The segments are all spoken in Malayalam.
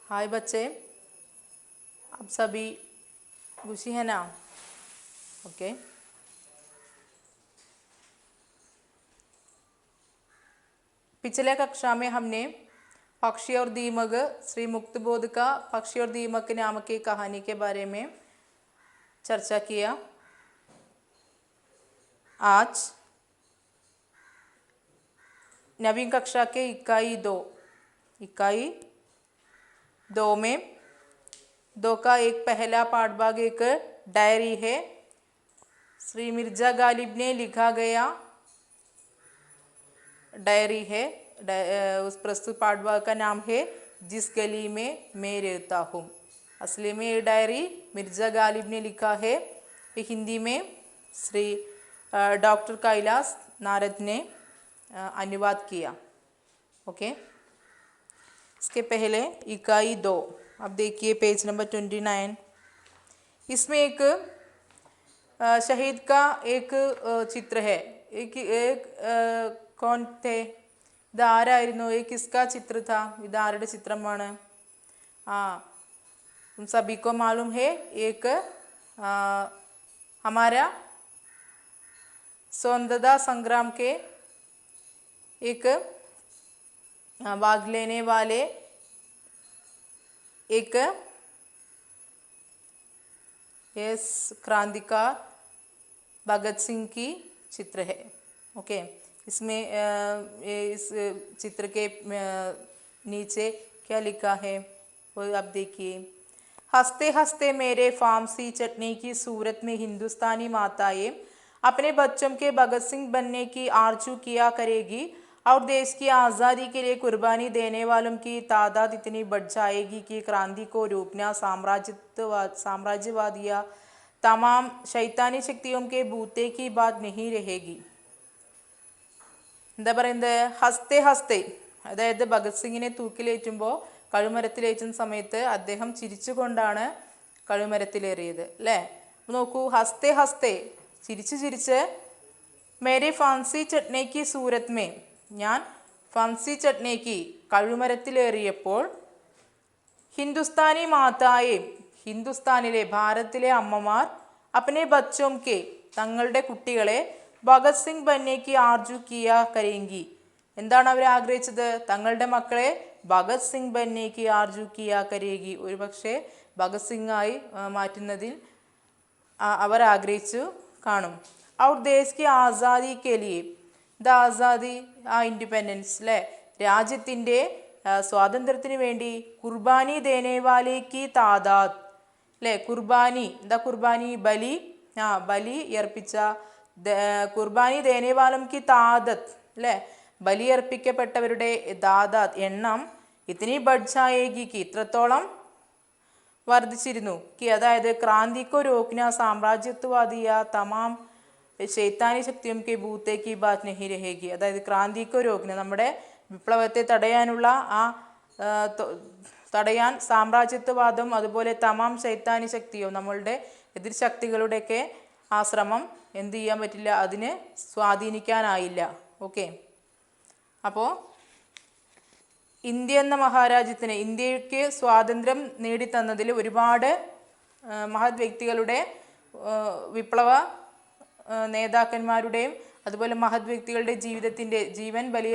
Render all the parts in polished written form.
हाय बच्चे, आप सभी खुशी है ना? ओके। पिछले कक्षा में हमने पक्षी और दीमक, श्री मुक्तबोध का पक्षी और दीमक नामक की कहानी के बारे में चर्चा किया। आज नवीन कक्षा के इकाई दो में दो का एक पहला पाठभाग एक डायरी है। श्री मिर्जा गालिब ने लिखा गया डायरी है। उस प्रस्तुत पाठभाग का नाम है जिस गली में मैं रहता हूँ। असली में ये डायरी मिर्जा गालिब ने लिखा है। ये हिंदी में श्री डॉक्टर कैलाश नारद ने अनुवाद किया। ओके। इसके पहले इकाई 2, अब देखिए पेज नंबर 29। इसमें एक शहीद का एक चित्र है। कौन थे? इതാരായിരുന്നു? ये किसका चित्र था? इതാരുടെ ചിത്രമാണ്? तुम सभी को मालूम है, एक हमारा स्वतंत्रता संग्राम के एक भाग लेने वाले एक क्रांतिकार भगत सिंह की चित्र है। ओके। इसमें इस चित्र के नीचे क्या लिखा है वो आप देखिए। हंसते हंसते मेरे फार्सी चटनी की सूरत में हिंदुस्तानी माताएं अपने बच्चों के भगत सिंह बनने की आरजू किया करेगी और देश की आज़ादी के लिए कुर्बानी देने वालों की तादाद इतनी बढ़ जाएगी कि क्रांति को रोकना साम्राज्यवाद या तमाम शैतानी शक्तियों के बूते की बात नहीं रहेगी। എന്താ പറയുന്നത്? ഹസ്തേ ഹസ്തേ, അതായത് ഭഗത് സിംഗിനെ തൂക്കിലേറ്റുമ്പോൾ കഴുമരത്തിലേറ്റുന്ന സമയത്ത് അദ്ദേഹം ചിരിച്ചുകൊണ്ടാണ് കഴുമരത്തിലേറിയത് അല്ലേ? നോക്കൂ, ഹസ്തേ ഹസ്തേ, ചിരിച്ച് മേരെ ഫാൻസി ചട്നേക്ക് സൂരത് മേ, ഞാൻ ഫാൻസി ചട്നേക്ക് കഴുമരത്തിലേറിയപ്പോൾ ഹിന്ദുസ്ഥാനി മാതായെ, ഹിന്ദുസ്ഥാനിലെ ഭാരതത്തിലെ അമ്മമാർ അപ്പനെ ബച്ചോം കെ, തങ്ങളുടെ കുട്ടികളെ ഭഗത് സിംഗ് ബന്നേക്ക് ആർജു കിയ കരേങ്കി, എന്താണ് അവർ ആഗ്രഹിച്ചത്? തങ്ങളുടെ മക്കളെ ഭഗത് സിംഗ് ബന്നേക്ക് ആർജു കിയ കരേഗി, ഒരുപക്ഷെ ഭഗത് സിംഗ് ആയി മാറ്റുന്നതിൽ അവർ ആഗ്രഹിച്ചു കാണും. ഔർ ദേശ് കി ആസാദി കെ ലിയെ, ദ ആസാദി, ആ ഇൻഡിപെൻഡൻസ് അല്ലേ, രാജ്യത്തിൻ്റെ സ്വാതന്ത്ര്യത്തിന് വേണ്ടി കുർബാനി ദേനേവാലേക്ക് താദാദ് അല്ലേ, കുർബാനി, എന്താ കുർബാനി? ബലി, ബലി അർപ്പിച്ച, കുർബാനി ദേനേവാലം കി താദത്ത് അല്ലേ, ബലിയർപ്പിക്കപ്പെട്ടവരുടെ ദാദാത്ത് എണ്ണം ഇത്തിനി ബഡ്ജായേഗിക്ക്, ഇത്രത്തോളം വർദ്ധിച്ചിരുന്നു. അതായത് ക്രാന്തിക്കോ രോക്ന സാമ്രാജ്യത്വവാദിയ തമാം ശൈത്താനി ശക്തിയും കെ ഭൂത്തേക്ക് ബാത് നഹി രഹേഗി, അതായത് ക്രാന്തിക്കോ രോക്ന, നമ്മുടെ വിപ്ലവത്തെ തടയാനുള്ള തടയാൻ സാമ്രാജ്യത്വവാദം അതുപോലെ തമാം ശൈത്താനി ശക്തിയോ, നമ്മളുടെ എതിർ ശക്തികളുടെയൊക്കെ ആ ശ്രമം എന്ത് ചെയ്യാൻ പറ്റില്ല, അതിന് സ്വാധീനിക്കാനായില്ല. ഓക്കെ. അപ്പോൾ ഇന്ത്യ എന്ന മഹാരാജ്യത്തിന്, ഇന്ത്യക്ക് സ്വാതന്ത്ര്യം നേടിത്തന്നതിൽ ഒരുപാട് മഹത് വ്യക്തികളുടെ, വിപ്ലവ നേതാക്കന്മാരുടെയും അതുപോലെ മഹത് വ്യക്തികളുടെ ജീവൻ ബലി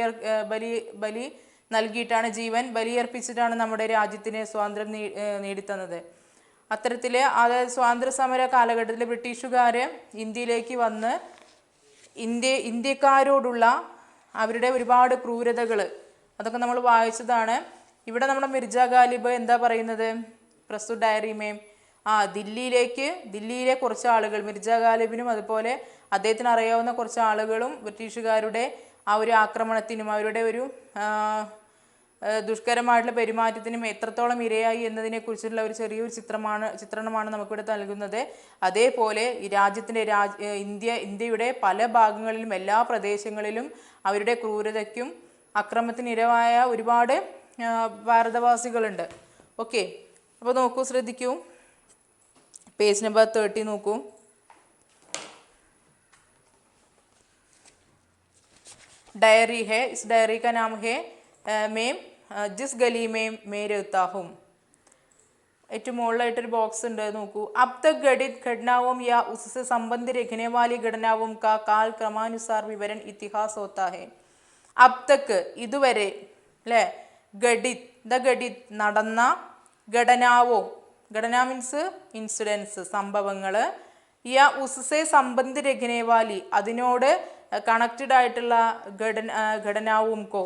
നൽകിയിട്ടാണ്, ജീവൻ ബലിയർപ്പിച്ചിട്ടാണ് നമ്മുടെ രാജ്യത്തിന് സ്വാതന്ത്ര്യം നേടിത്തന്നത്. അത്തരത്തിൽ അതായത് സ്വാതന്ത്ര്യ സമര കാലഘട്ടത്തിൽ ബ്രിട്ടീഷുകാർ ഇന്ത്യയിലേക്ക് വന്ന് ഇന്ത്യക്കാരോടുള്ള അവരുടെ ഒരുപാട് ക്രൂരതകൾ അതൊക്കെ നമ്മൾ വായിച്ചതാണ്. ഇവിടെ നമ്മുടെ മിർജാ ഗാലിബ് എന്താ പറയുന്നത് പ്രസ്തുത ഡയറിമേ? ദില്ലിയിലെ കുറച്ച് ആളുകൾ, മിർജാ ഗാലിബിനും അതുപോലെ അദ്ദേഹത്തിന് അറിയാവുന്ന കുറച്ച് ആളുകളും ബ്രിട്ടീഷുകാരുടെ ആ ഒരു ആക്രമണത്തിനും അവരുടെ ഒരു ദുഷ്കരമായിട്ടുള്ള പെരുമാറ്റത്തിനും എത്രത്തോളം ഇരയായി എന്നതിനെക്കുറിച്ചുള്ള ഒരു ചെറിയൊരു ചിത്രണമാണ് നമുക്കിവിടെ നൽകുന്നത്. അതേപോലെ ഈ രാജ്യത്തിൻ്റെ ഇന്ത്യയുടെ പല ഭാഗങ്ങളിലും എല്ലാ പ്രദേശങ്ങളിലും അവരുടെ ക്രൂരതയ്ക്കും അക്രമത്തിനിരവായ ഒരുപാട് ഭാരതവാസികളുണ്ട്. ഓക്കെ. അപ്പോൾ നോക്കൂ, ശ്രദ്ധിക്കൂ, പേജ് നമ്പർ 30 നോക്കൂ. डायरी है, इस डायरी का नाम है मैं जिस गली में मैं रहता हूँ. ഏറ്റവും മുകളിലായിട്ടൊരു ബോക്സ് ഉണ്ട്, നോക്കൂ. അബ് തക് ഘടിത് ഘടനാവും യാ ഉസ്സെ സംബന്ധ രഖ്നെ വാലി ഘടനാവും കാ കാൽ ക്രമാനുസാർ വിവരൺ ഇതിഹാസ് ഹോത്താ ഹെ. അബ് തക് ഇതുവരെ, അല്ലേ, ഘടിത് ദ ഘടിത് നടന്ന, ഘടനാവോ ഘടന മീൻസ് ഇൻസിഡൻസ് സംഭവങ്ങൾ, യാ ഉസ്സെ സംബന്ധ രഖ്നെ വാലി അതിനോട് കണക്റ്റഡ് ആയിട്ടുള്ള ഘടനാവും കോ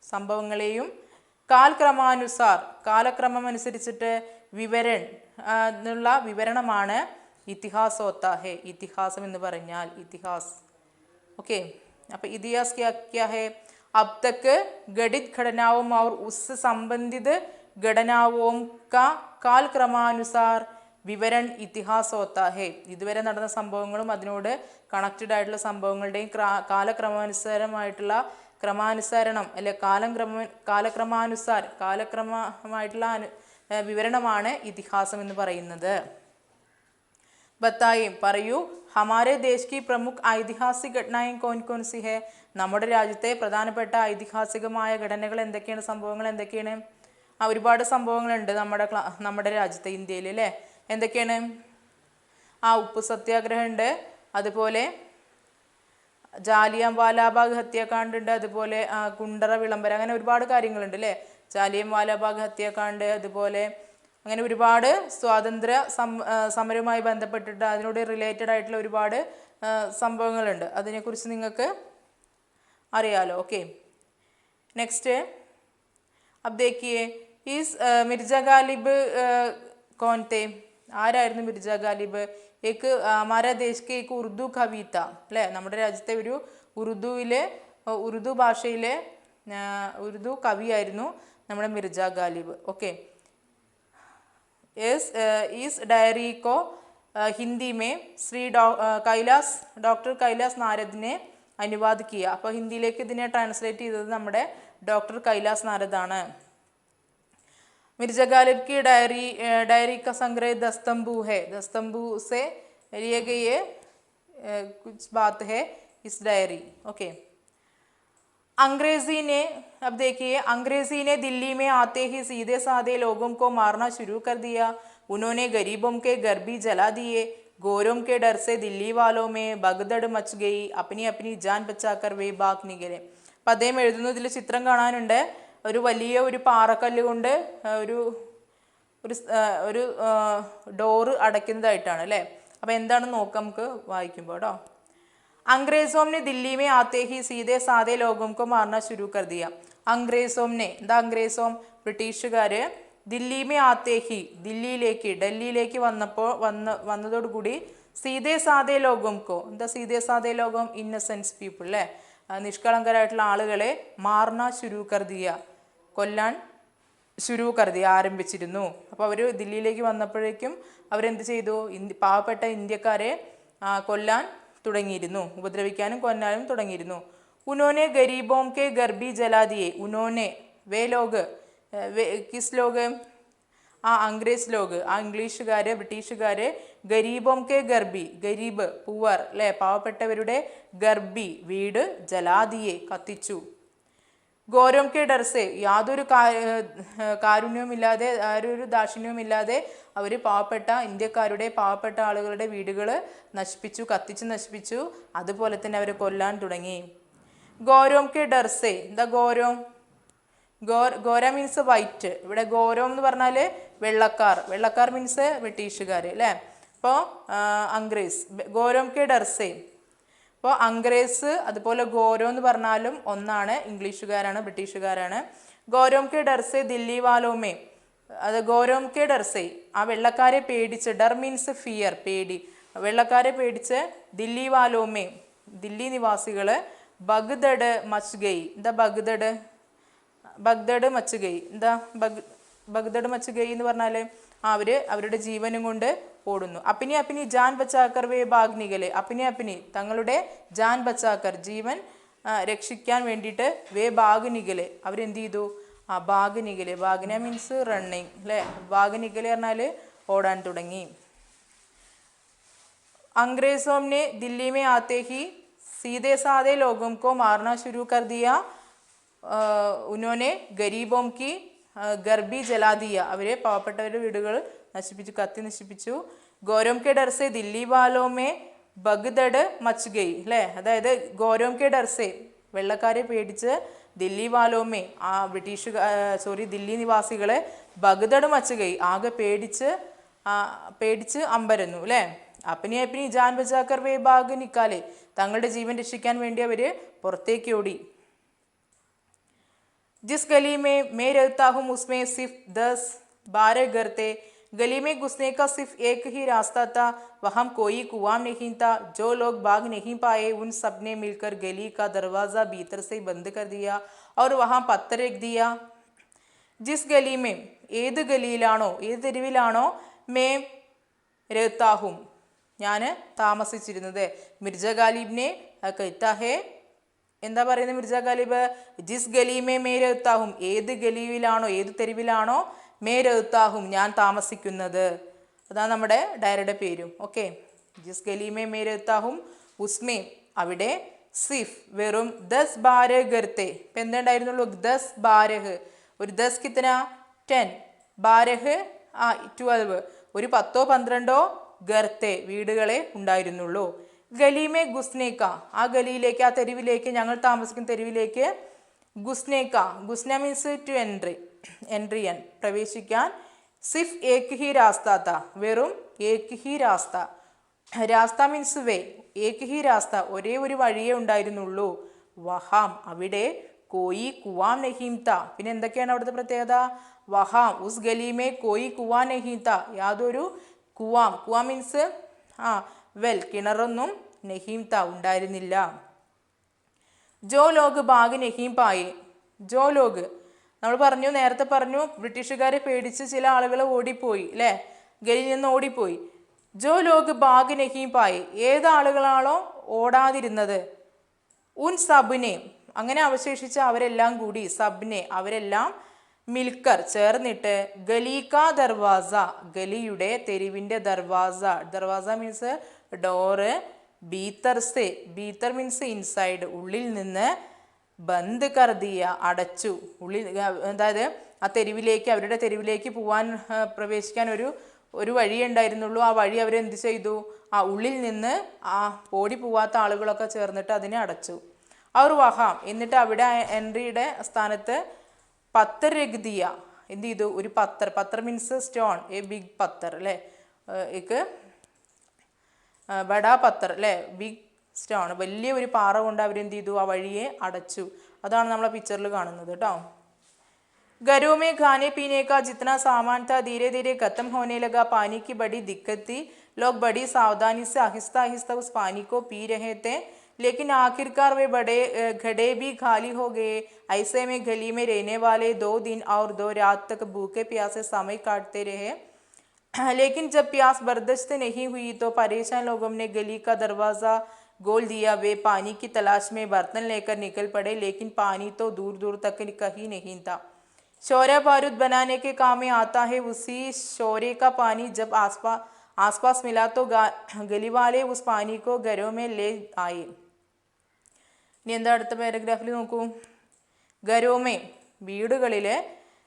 സംഭവങ്ങളെയും, കാൽക്രമാനുസാർ കാലക്രമം അനുസരിച്ചിട്ട് വിവരൺ എന്നുള്ള വിവരണമാണ് ഇതിഹാസ് ഹോത്താ ഹെ, ഇതിഹാസം എന്ന് പറഞ്ഞാൽ ഇതിഹാസ്. ഓക്കെ, അപ്പം ഇതിഹാസ് ക്യാ ഹെ? अब तक गठित घटनाओं और उससे संबंधित घटनाओं का കാലക്രമാനുസാർ വിവരൺ ഇതിഹാസ് ഹോത്താ ഹെ. ഇതുവരെ നടന്ന സംഭവങ്ങളും അതിനോട് കണക്റ്റഡ് ആയിട്ടുള്ള സംഭവങ്ങളുടെയും ക്രമാനുസരണം അല്ലെ കാലക്രമമായിട്ടുള്ള വിവരണമാണ് ഇതിഹാസം എന്ന് പറയുന്നത്. ബത്തായും പറയൂ, ഹമാരെ ദേശ് കി പ്രമുഖ ഐതിഹാസിക ഘടനയും കോൻ കോൻ സി ഹെ? നമ്മുടെ രാജ്യത്തെ പ്രധാനപ്പെട്ട ഐതിഹാസികമായ ഘടനകൾ എന്തൊക്കെയാണ്, സംഭവങ്ങൾ എന്തൊക്കെയാണ്? ഒരുപാട് സംഭവങ്ങളുണ്ട് നമ്മുടെ രാജ്യത്തെ ഇന്ത്യയിൽ, അല്ലേ? എന്തൊക്കെയാണ്? ഉപ്പ് സത്യാഗ്രഹം ഉണ്ട്, അതുപോലെ ജാലിയൻ വാലാബാഗ് ഹത്യാകാണ്ട് ഉണ്ട്, അതുപോലെ കുണ്ടറ വിളംബരം, അങ്ങനെ ഒരുപാട് കാര്യങ്ങളുണ്ട്, അല്ലേ? ജാലിയൻ വാലാബാഗ് ഹത്യാകാണ്ട്, അതുപോലെ അങ്ങനെ ഒരുപാട് സ്വാതന്ത്ര്യ സമരവുമായി ബന്ധപ്പെട്ടിട്ട് അതിനോട് റിലേറ്റഡ് ആയിട്ടുള്ള ഒരുപാട് സംഭവങ്ങളുണ്ട്. അതിനെക്കുറിച്ച് നിങ്ങൾക്ക് അറിയാലോ. Okay, next Ab ദേഖിയേ, is Mirja Ghalib കോൻ തെ? ആരായിരുന്നു മിർജ ഗാലിബ്? ഏക്ക് ഹമാരാ ദേശ് കെ ഏക്ക് ഉറുദു കവിത, അല്ലേ? നമ്മുടെ രാജ്യത്തെ ഒരു ഉറുദു ഭാഷയിലെ ഉറുദു കവിയായിരുന്നു നമ്മുടെ മിർജ ഗാലിബ്. ഓക്കെ, इस डायरी को हिंदी में ഡോക്ടർ കൈലാസ് നാരദ് ने അനുവാദ് കിയ. അപ്പോൾ ഹിന്ദിയിലേക്ക് ഇതിനെ ട്രാൻസ്ലേറ്റ് ചെയ്തത് നമ്മുടെ ഡോക്ടർ കൈലാസ് നാരദാണ്. मिर्जा गालिब की डायरी का संग्रह दस्तंबू है. दस्तंबू से लिए गई ये कुछ बात है इस डायरी. ओके, अंग्रेजी ने, अब देखिए, अंग्रेजी ने दिल्ली में आते ही सीधे साधे लोगों को मारना शुरू कर दिया. उन्होंने गरीबों के घर भी जला दिए. गोरों के डर से दिल्ली वालों में भगदड़ मच गई. अपनी अपनी जान बचाकर वे भाग निकले. അപ്പം അദ്ദേഹം എഴുതുന്നു, ഇതിൽ ചിത്രം കാണാനുണ്ട്. ഒരു വലിയ ഒരു പാറക്കല്ല് കൊണ്ട് ഒരു ഡോറ് അടയ്ക്കുന്നതായിട്ടാണ്, അല്ലേ? അപ്പം എന്താണെന്ന് നോക്കാം നമുക്ക് വായിക്കുമ്പോൾ കേട്ടോ. अंग्रेजों ने दिल्ली में आते ही सीधे साधे लोगों को मारना शुरू कर दिया. अंग्रेजों ने, എന്താ അംഗ്രേസോം? ബ്രിട്ടീഷുകാർ. ദില്ലി മേ ആത്തേ ഹി, ഡൽഹിയിലേക്ക് വന്നതോടുകൂടി സീതേ സാധേ ലോകം കോ, എന്താ സീതേ സാധേ ലോകം? ഇന്നസെൻസ് പീപ്പിൾ, അല്ലേ? നിഷ്കളങ്കരായിട്ടുള്ള ആളുകളെ മാർന ശുരു കർ ദിയ, കൊല്ലാൻ ശുരു കർ ദിയ, ആരംഭിച്ചിരുന്നു. അപ്പോൾ അവർ ദില്ലിയിലേക്ക് വന്നപ്പോഴേക്കും അവരെന്ത് ചെയ്തു? പാവപ്പെട്ട ഇന്ത്യക്കാരെ കൊല്ലാൻ തുടങ്ങിയിരുന്നു, ഉപദ്രവിക്കാനും കൊല്ലാനും തുടങ്ങിയിരുന്നു. ഉനോനെ ഗരീബോം കെ ഗർബി ജലാദിയെ. ഉനോനെ വേ log, kiss log? Angrez log, ഇംഗ്ലീഷുകാർ, ബ്രിട്ടീഷുകാർ. ഗരീബോം കെ ഗർബി, ഗരീബ് പുവർ, അല്ലേ? പാവപ്പെട്ടവരുടെ ഗർബി വീട്, ജലാദിയെ കത്തിച്ചു. ഗോരോം കെ ഡർസെ, യാതൊരു കാരുണ്യവുമില്ലാതെ, ഒരു ദാക്ഷിണ്യവുമില്ലാതെ അവർ പാവപ്പെട്ട ആളുകളുടെ വീടുകൾ കത്തിച്ച് നശിപ്പിച്ചു. അതുപോലെ തന്നെ അവരെ കൊല്ലാൻ തുടങ്ങി. ഗോരോം കെ ഡർസെ, എന്താ ഗോരോം? ഗോര മീൻസ് വൈറ്റ്. ഇവിടെ ഗോരോം എന്ന് പറഞ്ഞാൽ വെള്ളക്കാർ മീൻസ് ബ്രിട്ടീഷുകാർ, അല്ലേ? അപ്പോൾ അംഗ്രേസ്. ഗോരോം കെ ഡർസെ, അപ്പോൾ അംഗ്രേസ് അതുപോലെ ഗോരോ എന്ന് പറഞ്ഞാലും ഒന്നാണ്, ഇംഗ്ലീഷുകാരാണ്, ബ്രിട്ടീഷുകാരാണ്. ഗോരോം കെ ഡർസെ ദില്ലി വാലോമേ, അത് ഗോരോം കെ ഡർസെ, ആ വെള്ളക്കാരെ പേടിച്ച്, ഡർ മീൻസ് ഫിയർ, പേടി, വെള്ളക്കാരെ പേടിച്ച് ദില്ലി വാലോമേ, ദില്ലി നിവാസികൾ, ബഗ്ദഡ് മച്ച് ഗൈ, എന്താ ബഗ്ദഡ്? ബഗ്ദഡ് മച്ച് ഗൈ, എന്താ ബഗ്ദഡ് മച്ച് ഗൈ എന്ന് പറഞ്ഞാൽ അവരുടെ ജീവനും കൊണ്ട് ഓടുന്നു. അപ്പിനി ജാൻ ബച്ചാക്കർ വേ ബാഗ് നികലെ. അപ്പിനി തങ്ങളുടെ ജാൻ ബച്ചാക്കർ, ജീവൻ രക്ഷിക്കാൻ വേണ്ടിയിട്ട്, വേ ബാഗ് നികലെ, അവരെന്ത് ചെയ്തു? ബാഗ് നികലെ, ബാഗ്ന മീൻസ് റണ്ണിങ്, അല്ലേ? ബാഗ് നികലെ പറഞ്ഞാൽ ഓടാൻ തുടങ്ങി. अंग्रेजों ने दिल्ली में आते ही सीधे साधे लोगों को मारना शुरू कर दिया. उन्होंने गरीबों की घर भी जला दिया. അവരെ പാവപ്പെട്ടവരുടെ വീടുകൾ നശിപ്പിച്ചു, കത്തി നശിപ്പിച്ചു. ഗോരോം കെ ഡർസെ ദില്ലി വാലോമേ ബഗ്ദഡ് മച്ച് ഗയി അല്ലേ. അതായത് ഗോരോം കെ ഡർസെ വെള്ളക്കാരെ പേടിച്ച് ദില്ലി വാലോമേ ആ ദില്ലി നിവാസികളെ ബഗ്ദഡ് മച്ച് ഗയി ആകെ പേടിച്ച് അമ്പരന്നു അല്ലേ. അപ്പനി അപ്പനി ജാൻ ബച്ചാക്കർ വേ ബാഗ് നിക്കാലെ തങ്ങളുടെ ജീവൻ രക്ഷിക്കാൻ വേണ്ടി അവര് പുറത്തേക്ക് ഓടി. ജിസ് गली में मैं रहता हूँ उसमें सिर्फ 10-12 घर थे. गली में घुसने का सिर्फ एक ही रास्ता था. वहाँ कोई कुआं नहीं था. जो लोग भाग नहीं पाए उन सब ने मिलकर गली का दरवाज़ा भीतर से बंद कर दिया और वहाँ पत्थर रख दिया. ജിസ് ഗലി ഏത് ഗലിയിലാണോ ഏത് തെരുവിലാണോ മേ रहता हूँ ഞാൻ താമസിച്ചിരുന്നത്. മിർജ ഗാലിബിനെ कहता है എന്താ പറയുന്നത് മിർജ ഗാലിബ്? ജിസ് ഗലിമേ മേ रहता हूँ ഏത് ഗലിയിലാണോ ഏത് തെരുവിലാണോ മേ रहता हूँ ഞാൻ താമസിക്കുന്നത്. അതാണ് നമ്മുടെ ഡയറിയുടെ പേരും. ഓക്കെ, ജിസ് ഗലിമേ മേ रहता हूँ ഉസ്മേ അവിടെ സിഫ് വെറും 10-12 ഗർത്തെ. ഇപ്പം എന്തുണ്ടായിരുന്നുള്ളൂ? 10-12. ഒരു 10 കിത്തന 10, 12 12, ഒരു 10-12 ഗർത്തെ വീടുകളെ ഉണ്ടായിരുന്നുള്ളൂ. ഗലിമേ ഗുസ്നേക്ക ആ ഗലിയിലേക്ക് ആ തെരുവിലേക്ക് ഞങ്ങൾ താമസിക്കുന്ന തെരുവിലേക്ക് ഗുസ്നേക്ക ഗുസ്ന മീൻസ് ടു എൻട്രിയൻ പ്രവേശിക്കാൻ സിഫ് ഏക് ഹി രാസ്ത വെറും ഏക് ഹി രാസ്ത മീൻസ് വേ ഏക് ഹി രാസ്ത ഒരേ ഒരു വഴിയേ ഉണ്ടായിരുന്നുള്ളൂ. വഹാം അവിടെ കോയി കുവാം നഹീംത പിന്നെ എന്തൊക്കെയാണ് അവിടുത്തെ പ്രത്യേകത? വഹാം ഉസ് ഗലിമേ കോയി കുവാ നഹീംത യാതൊരു കുവാം മീൻസ് വെൽ കിണറൊന്നും നഹീംത ഉണ്ടായിരുന്നില്ല. ജോ ലോഗ് ബാഗ് നഹീം പായേ. ജോ ലോഗ് നമ്മൾ നേരത്തെ പറഞ്ഞു ബ്രിട്ടീഷുകാരെ പേടിച്ച് ചില ആളുകൾ ഓടിപ്പോയി അല്ലേ, ഗലിയിൽ നിന്ന് ഓടിപ്പോയി. ജോ ലോഗ് ബാഗ് നഹീം പായേ ഏതാളുകളാണോ ഓടാതിരുന്നത്. ഉൻ സബ്നെ അങ്ങനെ അവശേഷിച്ച അവരെല്ലാം കൂടി സബ്നെ അവരെല്ലാം മിൽക്കർ ചേർന്നിട്ട് ഗലീക Darwaza ഗലിയുടെ തെരുവിൻ്റെ Darwaza means door, ബീത്തർ means inside ഉള്ളിൽ നിന്ന്, ബന്ദ് കർദിയ അടച്ചു. ഉള്ളിൽ അതായത് ആ തെരുവിലേക്ക് അവരുടെ തെരുവിലേക്ക് പ്രവേശിക്കാൻ ഒരു വഴിയേ ഉണ്ടായിരുന്നുള്ളൂ. ആ വഴി അവരെന്ത് ചെയ്തു? ആ ഉള്ളിൽ നിന്ന് ആ ഓടി പോവാത്ത ആളുകളൊക്കെ ചേർന്നിട്ട് അതിനെ അടച്ചു. അവർ വഹാം എന്നിട്ട് അവിടെ എൻട്രിയുടെ സ്ഥാനത്ത് പത്തർ രഗ്ദിയ എന്ത് ചെയ്തു? ഒരു പത്തർ മീൻസ് സ്റ്റോൺ, എ ബിഗ് പത്തർ അല്ലേ, ഏക്ക് ബഡാ പത്തർ അല്ലേ, ബിഗ് സ്റ്റോൺ വലിയ ഒരു പാറ കൊണ്ട് അവരെന്ത് ചെയ്തു? ആ വഴിയെ അടച്ചു. അതാണ് നമ്മളെ പിക്ചറിൽ കാണുന്നത് കേട്ടോ. घरों में खाने पीने का जितना सामान था धीरे धीरे खत्म होने लगा. पानी की बड़ी दिक्कत थी. लोग बड़ी सावधानी से आहिस्ता आहिस्ता उस पानी को पी रहे थे, लेकिन आखिरकार वे बड़े घड़े भी खाली हो गए. ऐसे में गली में रहने वाले 2 दिन और 2 रात तक भूखे प्यासे समय काटते रहे. लेकिन जब प्यास बर्दाश्त नहीं हुई तो परेशान लोगों ने गली का दरवाज़ा खोल दिया. वे पानी की तलाश में बर्तन लेकर निकल पड़े, लेकिन पानी तो दूर दूर तक कहीं नहीं था. शोरा बारूद बनाने के काम में आता है. उसी शोरे का पानी जब आसपास मिला तो गली वाले उस पानी को घरों में ले आए. ഇനി എന്താ അടുത്ത പാരഗ്രാഫിൽ നോക്കൂ. ഗരോമേ വീടുകളിൽ,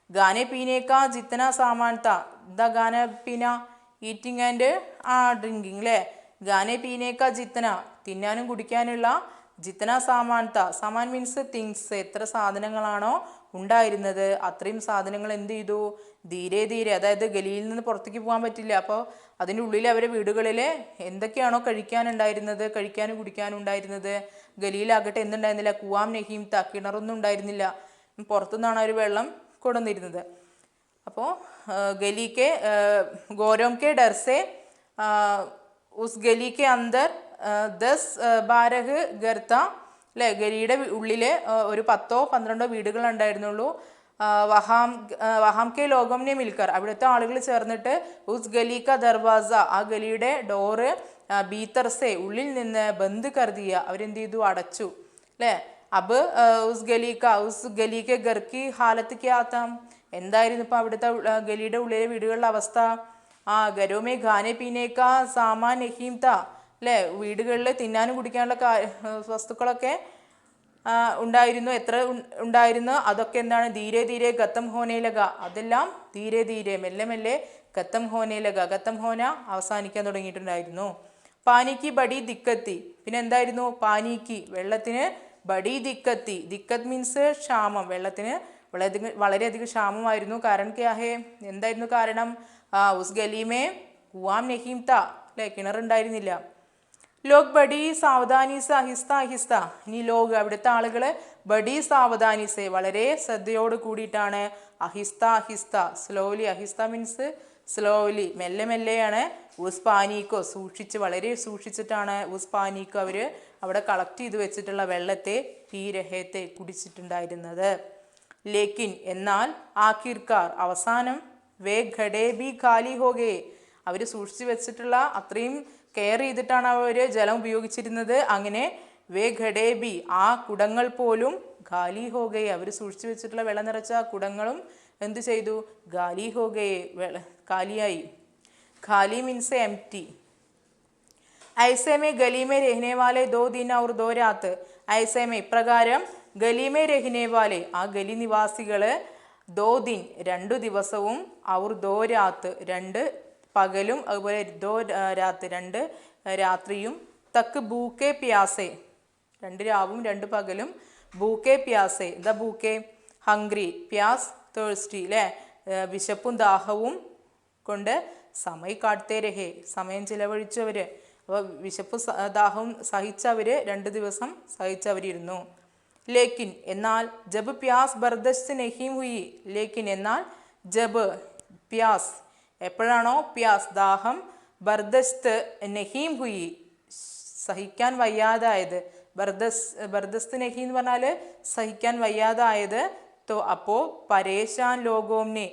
ഗാനെ പീനേക്ക ജിത്തന സാമാൻ ത ദ ഗാന പീന ഈറ്റിംഗ് ആൻഡ് ഡ്രിങ്കിങ് അല്ലേ. ഗാനെ പീനേക്ക ജിത്തന തിന്നാനും കുടിക്കാനുള്ള, ജിത്തന സാമാൻ ത സാമാൻ മീൻസ് തിങ്സ് എത്ര സാധനങ്ങളാണോ ഉണ്ടായിരുന്നത് അത്രയും സാധനങ്ങൾ എന്ത് ചെയ്തു? ധീരെ അതായത് ഗലിയിൽ നിന്ന് പുറത്തേക്ക് പോകാൻ പറ്റില്ല. അപ്പോൾ അതിൻ്റെ ഉള്ളിൽ അവരെ വീടുകളിൽ എന്തൊക്കെയാണോ കഴിക്കാനും കുടിക്കാനും ഉണ്ടായിരുന്നത്, ഗലിയിലാകട്ടെ എന്തുണ്ടായിരുന്നില്ല? കുവാം നഹീം ത കിണറൊന്നും ഉണ്ടായിരുന്നില്ല. പുറത്തുനിന്നാണ് അവർ വെള്ളം കൊണ്ടുവന്നിരുന്നത്. അപ്പോൾ ഗലിക്ക് ഗോരോം കെ ഡർസെ ഉസ് ഗലിക്ക് അന്തർ 10-12 ഗർത്ത അല്ലേ. ഗലിയുടെ ഉള്ളിൽ ഒരു 10-12 വീടുകൾ ഉണ്ടായിരുന്നുള്ളൂ. വഹാം കെ ലോകംനെ മിൽക്കർ അവിടുത്തെ ആളുകൾ ചേർന്നിട്ട് ഉസ് ഗലി ക ദർവാസ ആ ഗലിയുടെ ഡോറ് ബീത്തർസെ ഉള്ളിൽ നിന്ന് ബന്ദ് കർദിയ അവരെന്ത് ചെയ്തു? അടച്ചു അല്ലേ. അബ് ഉസ് ഗലി കെ ഗർ കി ഹാലത്ത് ക്യാ താ എന്തായിരുന്നു ഇപ്പം അവിടുത്തെ ഗലിയുടെ ഉള്ളിലെ വീടുകളുടെ അവസ്ഥ? ഗരോമേ ഖാനെ പീനേക്ക സാമാൻ നഹീം താ അല്ലേ. വീടുകളിൽ തിന്നാനും കുടിക്കാനുള്ള വസ്തുക്കളൊക്കെ ഉണ്ടായിരുന്നു. എത്ര ഉണ്ടായിരുന്നു? അതൊക്കെ എന്താണ്? ധീരെ ഗത്തം ഹോനേലക അതെല്ലാം ധീരെ മെല്ലെ ഖത്തം ഹോനെ ലഗ, ഖത്തം ഹോന അവസാനിക്കാൻ തുടങ്ങിയിട്ടുണ്ടായിരുന്നു. പാനിക്ക് ബഡി ദിക്കത്തി, പിന്നെ എന്തായിരുന്നു? പാനിക്ക് വെള്ളത്തിന് ബഡി ദിക്കത്തി, ദിക്കത്ത് മീൻസ് ക്ഷാമം, വെള്ളത്തിന് വളരെയധികം ക്ഷാമമായിരുന്നു. കാരണം ക്യാ ഹേ, എന്തായിരുന്നു കാരണം? ഉസ് ഗലീമേ കുവാം നഹീം താ, അല്ലെ, കിണറുണ്ടായിരുന്നില്ല. ലോക് ബഡി സാവധാനി സെ അഹിസ്ത അഹിസ്ത, ഇനി ലോക് അവിടുത്തെ ആളുകള് ബഡി സാവധാനി സെ വളരെ ശ്രദ്ധയോട് കൂടിയിട്ടാണ്, അഹിസ്ത അഹിസ്ത സ്ലോലി, അഹിസ്ത മീൻസ് സ്ലോലി മെല്ലെ മെല്ലെയാണ്, ഉസ് പാനീക്കോ സൂക്ഷിച്ച് വളരെ സൂക്ഷിച്ചിട്ടാണ്, ഉസ് പാനീക്കോ അവര് അവിടെ കളക്ട് ചെയ്ത് വെച്ചിട്ടുള്ള വെള്ളത്തെ പീ രഹത്തെ കുടിച്ചിട്ടുണ്ടായിരുന്നത്. ലേക്കിൻ എന്നാൽ, ആഖിർക്കാർ അവസാനം, വേ ഘടേ ബി ഖാലി ഹോഗേ, അവർ സൂക്ഷിച്ചു വെച്ചിട്ടുള്ള അത്രയും കെയർ ചെയ്തിട്ടാണ് അവർ ജലം ഉപയോഗിച്ചിരുന്നത്. അങ്ങനെ വേ ഘടേ ബി ആ കുടങ്ങൾ പോലും ഖാലി ഹോഗയെ, അവർ സൂക്ഷിച്ചു വെച്ചിട്ടുള്ള വെള്ളം നിറച്ച കുടങ്ങളും എന്തു ചെയ്തു? ഖാലി ഹോഗയെ കാലിയായി. ഖാലി മീൻസ് എംറ്റി. ऐसे में गली में रहने वाले 2 दिन और 2 रात, ऐसे में ഇപ്രകാരം ഗലി മേ രഹ്നെ വാലെ ആ ഗലി നിവാസികള് 2 ദിൻ 2 ദിവസവും ഔർ 2 രാത്ത് 2 പകലും അതുപോലെ 2 രാത്ത് 2 രാത്രിയും തക്ക് ഭൂക്കെ പ്യാസെ 2 രാവും 2 പകലും ഭൂക്കെ പ്യാസെ ദ ഭൂക്കെ ഹംഗ്രി പ്യാസ് തേഴ്സ്റ്റി അല്ലേ വിശപ്പും ദാഹവും കൊണ്ട് സമയ കാട്ടത്തെ രഹേ സമയം ചിലവഴിച്ചവര്. അപ്പോൾ വിശപ്പ് ദാഹവും സഹിച്ചവര് 2 ദിവസം സഹിച്ചവരിരുന്നു. ലേക്കിൻ എന്നാൽ ജബ് പ്യാസ് ബർദശ്ത് നഹീം ഹുയി, ലേക്കിൻ എന്നാൽ ജബ് പ്യാസ് എപ്പോഴാണോ പ്യാസ് ദാഹം ബർദശ്ത് നഹീം ഹുയി സഹിക്കാൻ വയ്യാതായത്, ബർദസ്ത് നഹീം എന്ന് പറഞ്ഞാൽ സഹിക്കാൻ വയ്യാതായത്, അപ്പോൾ പരേശാൻ ലോകോംനെ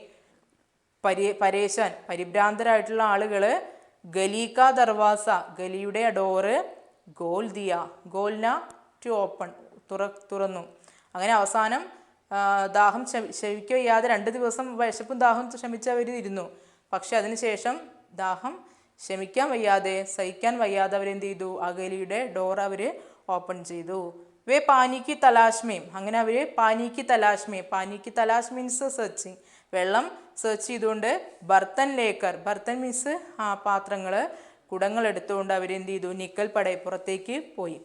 പരേശാൻ പരിഭ്രാന്തരായിട്ടുള്ള ആളുകള് ഗലീക Darwaza ഗലിയുടെ door gol Diya ഗോൽന to open തുറന്നു. അങ്ങനെ അവസാനം ദാഹം ശമിക്കുക വയ്യാതെ 2 ദിവസം വിശപ്പും ദാഹം ശമിച്ചവർ ഇരുന്നു. പക്ഷെ അതിനുശേഷം ദാഹം ശമിക്കാൻ വയ്യാതെ സഹിക്കാൻ വയ്യാതെ അവരെന്ത് ചെയ്തു? ആ ഗലിയുടെ ഡോർ അവർ ഓപ്പൺ ചെയ്തു. വേ പാനിക്ക് തലാഷ്മേം, അങ്ങനെ അവർ പാനിക്ക് തലാഷ് മീൻസ് സെർച്ചിങ്, വെള്ളം സെർച്ച് ചെയ്തുകൊണ്ട് ബർത്തൻ ലേക്കർ, ബർത്തൻ മീൻസ് പാത്രങ്ങൾ കുടങ്ങൾ എടുത്തുകൊണ്ട് അവരെന്ത് ചെയ്തു? നിക്കൽ പടയപ്പുറത്തേക്ക് പോയി.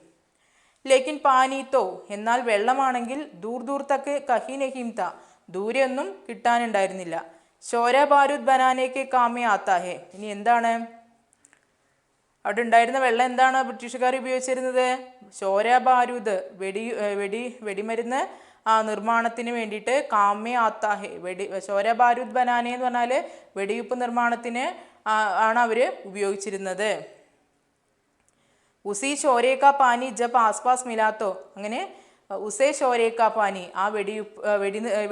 ലേക്കിൻ പാനീത്തോ എന്നാൽ വെള്ളമാണെങ്കിൽ ദൂർ ദൂർ തക്ക് കഹി നഹീം താ ദൂരെയൊന്നും കിട്ടാനുണ്ടായിരുന്നില്ല. ഷോര ബാരൂദ് ബനാനേക്ക് കാമേ ആത്താ ഹേ, ഇനി എന്താണ് അവിടെ ഉണ്ടായിരുന്ന വെള്ളം? എന്താണ് ബ്രിട്ടീഷുകാർ ഉപയോഗിച്ചിരുന്നത്? ഷോര ബാരൂദ് വെടിമരുന്ന് നിർമ്മാണത്തിന് വേണ്ടിയിട്ട് കാമേ ആത്താ ഹേ ഷോര ബാരൂദ് ബനാനെ എന്ന് പറഞ്ഞാൽ വെടിയുപ്പ് നിർമ്മാണത്തിന് ആണ് അവർ ഉപയോഗിച്ചിരുന്നത്. ഉസി ഷോരേക്ക പാനി ജബ് ആസ്പാസ് മിലാത്തോ, അങ്ങനെ ഉസേ ഷോരേക്ക പാനി ആ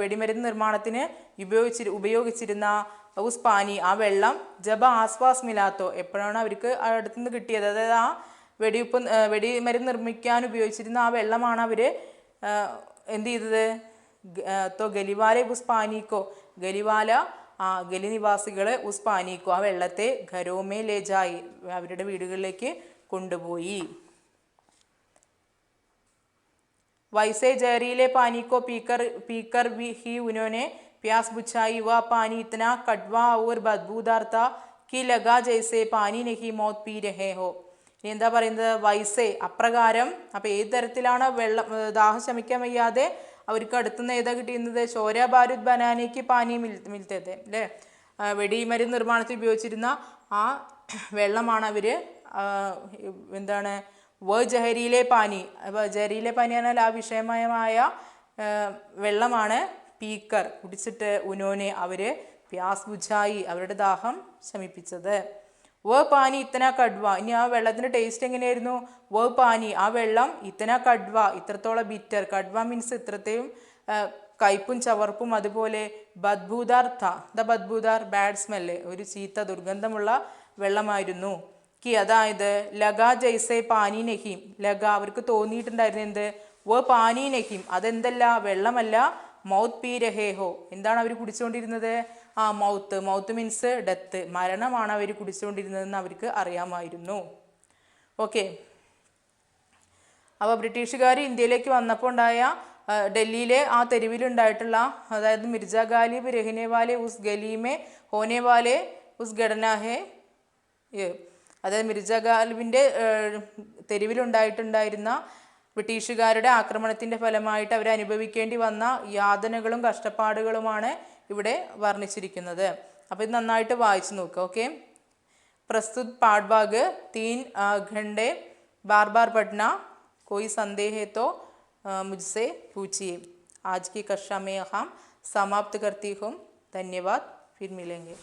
വെടിമരുന്ന് നിർമ്മാണത്തിന് ഉപയോഗിച്ചിരുന്ന ഉസ് പാനി ആ വെള്ളം ജബ ആസ്പാസ് മിലാത്തോ എപ്പോഴാണ് അവർക്ക് അടുത്തുനിന്ന് കിട്ടിയത്, അതായത് ആ വെടിമരുന്ന് നിർമ്മിക്കാൻ ഉപയോഗിച്ചിരുന്ന ആ വെള്ളമാണ് അവർ എന്ത് ചെയ്തത്? ഗലിവാലെ ഉസ് പാനിക്കോ ഗലിവാല ഗലി നിവാസികൾ ഉസ് പാനിക്കോ ആ വെള്ളത്തെ ഘരോമേ ലേജായി അവരുടെ വീടുകളിലേക്ക് കൊണ്ടുപോയി. വൈസേ ജഹരീലെ പാനിക്കോ പീക്കർ ഹി ഉനോനെ പ്യാസ് ബുച്ചായി വ പാനി ഇത്തന കട്വാ ഔർ ബദ്ബൂദാർ താ കി ലഗാ ജൈസേ പാനി നഹി മോത് പീ രഹേ ഹോ. ഇനി എന്താ പറയുന്നത്? വൈസേ അപ്രകാരം. അപ്പോൾ ഏത് തരത്തിലാണ് വെള്ളം ദാഹം ശമിക്കാൻ വയ്യാതെ അവർക്ക് അടുത്തുനിന്ന് ഏതാ കിട്ടിയിരുന്നത്? ഷോര ബാരൂദ് ബനാനയ്ക്ക് പാനി മിൽത്തത് അല്ലേ, വെടിമരുന്ന് നിർമ്മാണത്തിൽ ഉപയോഗിച്ചിരുന്ന ആ വെള്ളമാണ് അവർ എന്താണ് ജഹരിയിലെ പാനി. ജഹരിയിലെ പാനി പറഞ്ഞാൽ ആ വിഷമയമായ വെള്ളമാണ് പീക്കർ കുടിച്ചിട്ട് ഉനോനെ അവർ പ്യാസ് ബുജായി അവരുടെ ദാഹം ശമിപ്പിച്ചത്. പാനി ഇത്തന കഡ്വ, ഇനി ആ വെള്ളത്തിൻ്റെ ടേസ്റ്റ് എങ്ങനെയായിരുന്നു? പാനി ആ വെള്ളം ഇത്തന കഡ്വ ഇത്രത്തോളം ബിറ്റർ, കഡ്വ മീൻസ് ഇത്രത്തെയും കയ്പും ചവർപ്പും, അതുപോലെ ബദ്ബൂദാർ ദ ബദ്ബൂദാർ ബാഡ് സ്മെല്ല് ഒരു ചീത്ത ദുർഗന്ധമുള്ള വെള്ളമായിരുന്നു. അതായത് ലഗാ ജൈസെ പാനി നഹീം, ലഗ അവർക്ക് തോന്നിയിട്ടുണ്ടായിരുന്നു എന്ത്? പാനി നഹീം അതെന്തല്ല വെള്ളമല്ല, മൗത്ത് പീ രഹേഹോ എന്താണ് അവർ കുടിച്ചുകൊണ്ടിരുന്നത്? മൗത്ത് മീൻസ് ഡെത്ത്, മരണമാണ് അവർ കുടിച്ചുകൊണ്ടിരുന്നതെന്ന് അവർക്ക് അറിയാമായിരുന്നു. ഓക്കെ, അപ്പോൾ ബ്രിട്ടീഷുകാർ ഇന്ത്യയിലേക്ക് വന്നപ്പോൾ ഉണ്ടായ ഡൽഹിയിലെ ആ തെരുവിലുണ്ടായിട്ടുള്ള, അതായത് മിർജ ഗാലിബ് രഹ്നെ വാലെ ഉസ് ഗലി മേ ഹോനെ വാലെ ഉസ് ഘടന ഹെ യെ. അതായത് മിർജ ഗാലിബിൻ്റെ തെരുവിലുണ്ടായിട്ടുണ്ടായിരുന്ന ബ്രിട്ടീഷുകാരുടെ ആക്രമണത്തിൻ്റെ ഫലമായിട്ട് അവർ അനുഭവിക്കേണ്ടി വന്ന യാതനകളും കഷ്ടപ്പാടുകളുമാണ് ഇവിടെ വർണ്ണിച്ചിരിക്കുന്നത്. അപ്പോൾ ഇത് നന്നായിട്ട് വായിച്ചു നോക്കുക. ഓക്കെ. प्रस्तुत पाठ भाग 3 घंटे बार बार पढ़ना. कोई संदेह है तो मुझसे पूछिए. आज की कक्षा में हम समाप्त करती हूँ. धन्यवाद. फिर मिलेंगे.